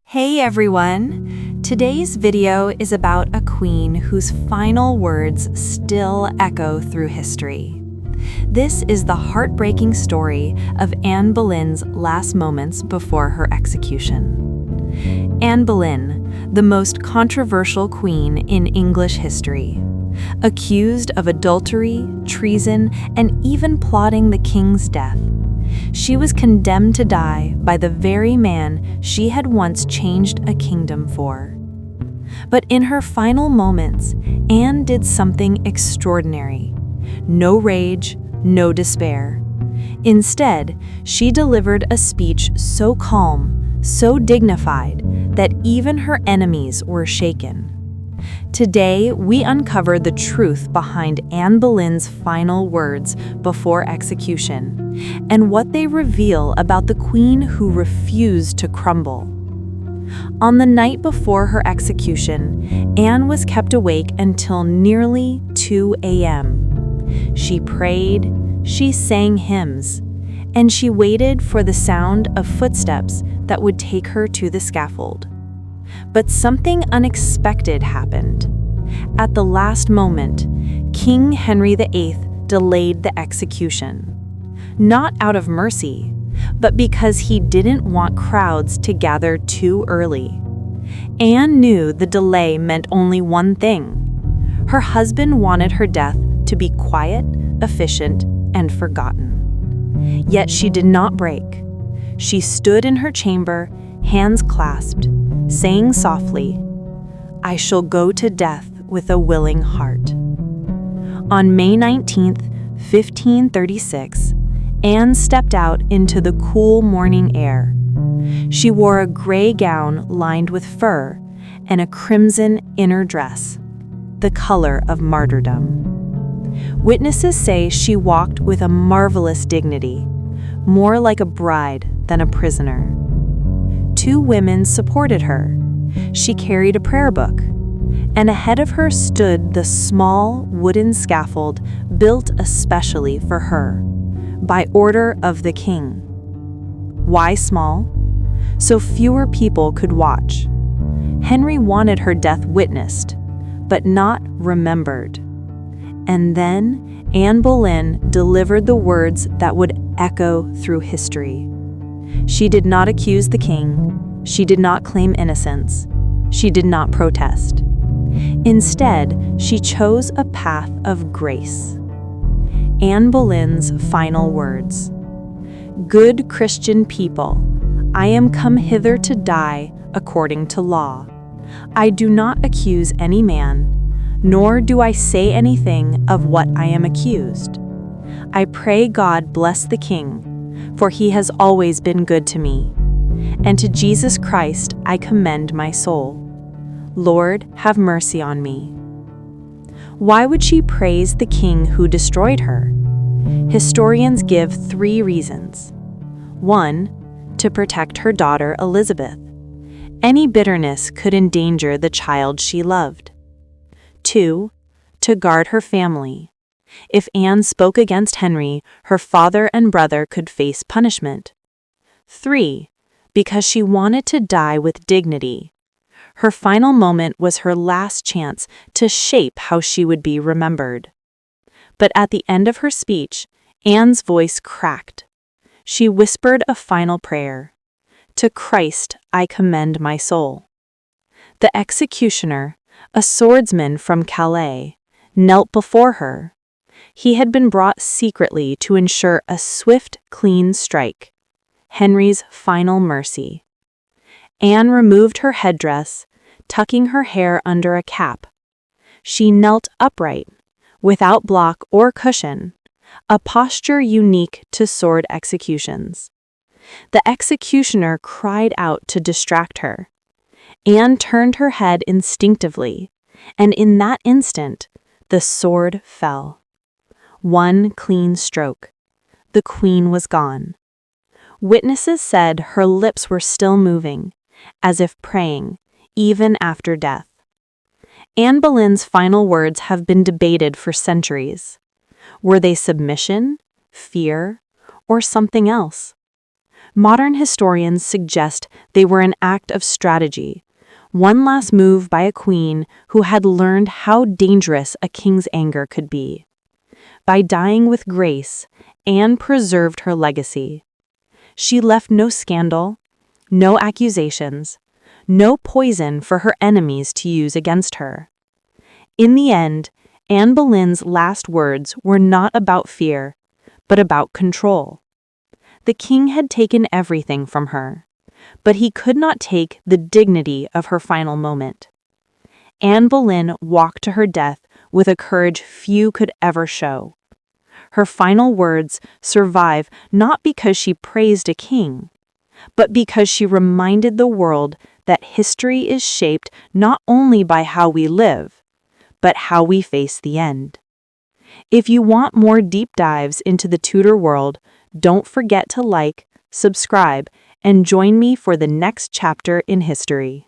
Hey everyone! Today's video is about a queen whose final words still echo through history. This is the heartbreaking story of Anne Boleyn's last moments before her execution. Anne Boleyn, the most controversial queen in English history, accused of adultery, treason, and even plotting the king's death. She was condemned to die by the very man she had once changed a kingdom for. But in her final moments, Anne did something extraordinary. No rage, no despair. Instead, she delivered a speech so calm, so dignified, that even her enemies were shaken. Today, we uncover the truth behind Anne Boleyn's final words before execution and what they reveal about the queen who refused to crumble. On the night before her execution, Anne was kept awake until nearly 2 a.m. She prayed, she sang hymns, and she waited for the sound of footsteps that would take her to the scaffold. But something unexpected happened. At the last moment, King Henry VIII delayed the execution. Not out of mercy, but because he didn't want crowds to gather too early. Anne knew the delay meant only one thing. Her husband wanted her death to be quiet, efficient, and forgotten. Yet she did not break. She stood in her chamber, hands clasped, saying softly, "I shall go to death with a willing heart." On May 19, 1536, Anne stepped out into the cool morning air. She wore a gray gown lined with fur and a crimson inner dress, the color of martyrdom. Witnesses say she walked with a marvelous dignity, more like a bride than a prisoner. 2 women supported her. She carried a prayer book, and ahead of her stood the small wooden scaffold built especially for her, by order of the king. Why small? So fewer people could watch. Henry wanted her death witnessed, but not remembered. And then Anne Boleyn delivered the words that would echo through history. She did not accuse the king. She did not claim innocence. She did not protest. Instead, she chose a path of grace. Anne Boleyn's final words: "Good Christian people, I am come hither to die according to law. I do not accuse any man, nor do I say anything of what I am accused. I pray God bless the king, for he has always been good to me. And to Jesus Christ I commend my soul. Lord, have mercy on me." Why would she praise the king who destroyed her? Historians give 3 reasons. 1, to protect her daughter Elizabeth. Any bitterness could endanger the child she loved. 2, to guard her family. If Anne spoke against Henry, her father and brother could face punishment. 3, because she wanted to die with dignity. Her final moment was her last chance to shape how she would be remembered. But at the end of her speech, Anne's voice cracked. She whispered a final prayer. "To Christ I commend my soul." The executioner, a swordsman from Calais, knelt before her. He had been brought secretly to ensure a swift, clean strike, Henry's final mercy. Anne removed her headdress, tucking her hair under a cap. She knelt upright, without block or cushion, a posture unique to sword executions. The executioner cried out to distract her. Anne turned her head instinctively, and in that instant, the sword fell. One clean stroke. The queen was gone. Witnesses said her lips were still moving, as if praying, even after death. Anne Boleyn's final words have been debated for centuries. Were they submission, fear, or something else? Modern historians suggest they were an act of strategy, one last move by a queen who had learned how dangerous a king's anger could be. By dying with grace, Anne preserved her legacy. She left no scandal, no accusations, no poison for her enemies to use against her. In the end, Anne Boleyn's last words were not about fear, but about control. The king had taken everything from her, but he could not take the dignity of her final moment. Anne Boleyn walked to her death with a courage few could ever show. Her final words survive not because she praised a king, but because she reminded the world that history is shaped not only by how we live, but how we face the end. If you want more deep dives into the Tudor world, don't forget to like, subscribe, and join me for the next chapter in history.